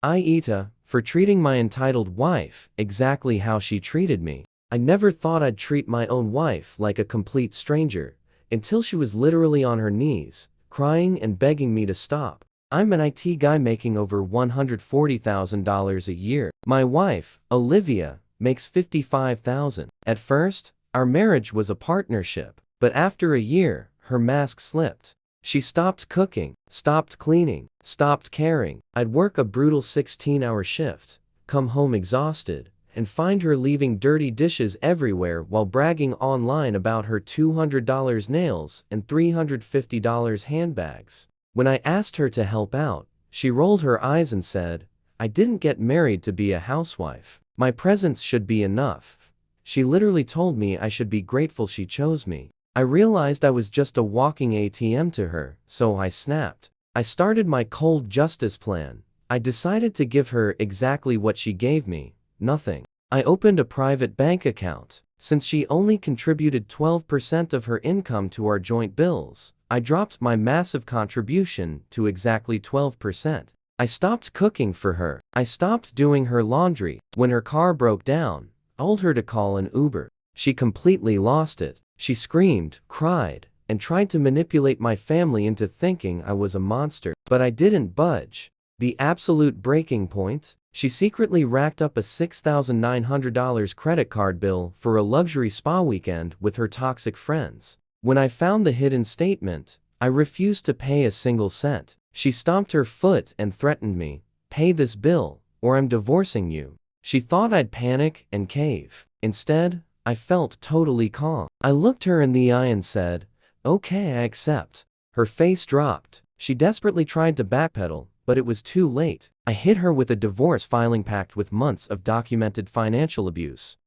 AITA, for treating my entitled wife exactly how she treated me. I never thought I'd treat my own wife like a complete stranger, until she was literally on her knees, crying and begging me to stop. I'm an IT guy making over $140,000 a year. My wife, Olivia, makes $55,000. At first, our marriage was a partnership, but after a year, her mask slipped. She stopped cooking, stopped cleaning, stopped caring. I'd work a brutal 16-hour shift, come home exhausted, and find her leaving dirty dishes everywhere while bragging online about her $200 nails and $350 handbags. When I asked her to help out, she rolled her eyes and said, "I didn't get married to be a housewife. My presence should be enough." She literally told me I should be grateful she chose me. I realized I was just a walking ATM to her, so I snapped. I started my cold justice plan. I decided to give her exactly what she gave me, nothing. I opened a private bank account. Since she only contributed 12% of her income to our joint bills, I dropped my massive contribution to exactly 12%. I stopped cooking for her. I stopped doing her laundry. When her car broke down, I told her to call an Uber. She completely lost it. She screamed, cried, and tried to manipulate my family into thinking I was a monster. But I didn't budge. The absolute breaking point? She secretly racked up a $6,900 credit card bill for a luxury spa weekend with her toxic friends. When I found the hidden statement, I refused to pay a single cent. She stomped her foot and threatened me, "Pay this bill, or I'm divorcing you." She thought I'd panic and cave. Instead, I felt totally calm. I looked her in the eye and said, "Okay, I accept." Her face dropped. She desperately tried to backpedal, but it was too late. I hit her with a divorce filing packed with months of documented financial abuse.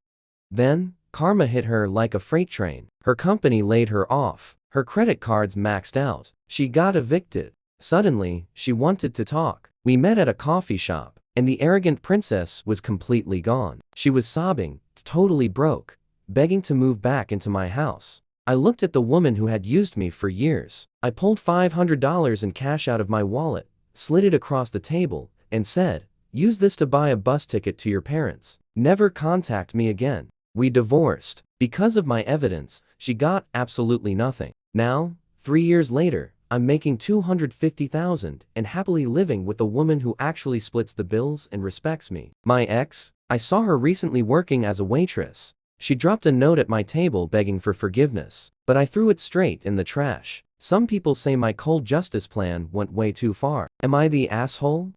Then, karma hit her like a freight train. Her company laid her off. Her credit cards maxed out. She got evicted. Suddenly, she wanted to talk. We met at a coffee shop, and the arrogant princess was completely gone. She was sobbing, totally broke, begging to move back into my house. I looked at the woman who had used me for years. I pulled $500 in cash out of my wallet, slid it across the table, and said, "Use this to buy a bus ticket to your parents. Never contact me again." We divorced. Because of my evidence, she got absolutely nothing. Now, 3 years later, I'm making $250,000 and happily living with a woman who actually splits the bills and respects me. My ex? I saw her recently working as a waitress. She dropped a note at my table begging for forgiveness, but I threw it straight in the trash. Some people say my cold justice plan went way too far. Am I the asshole?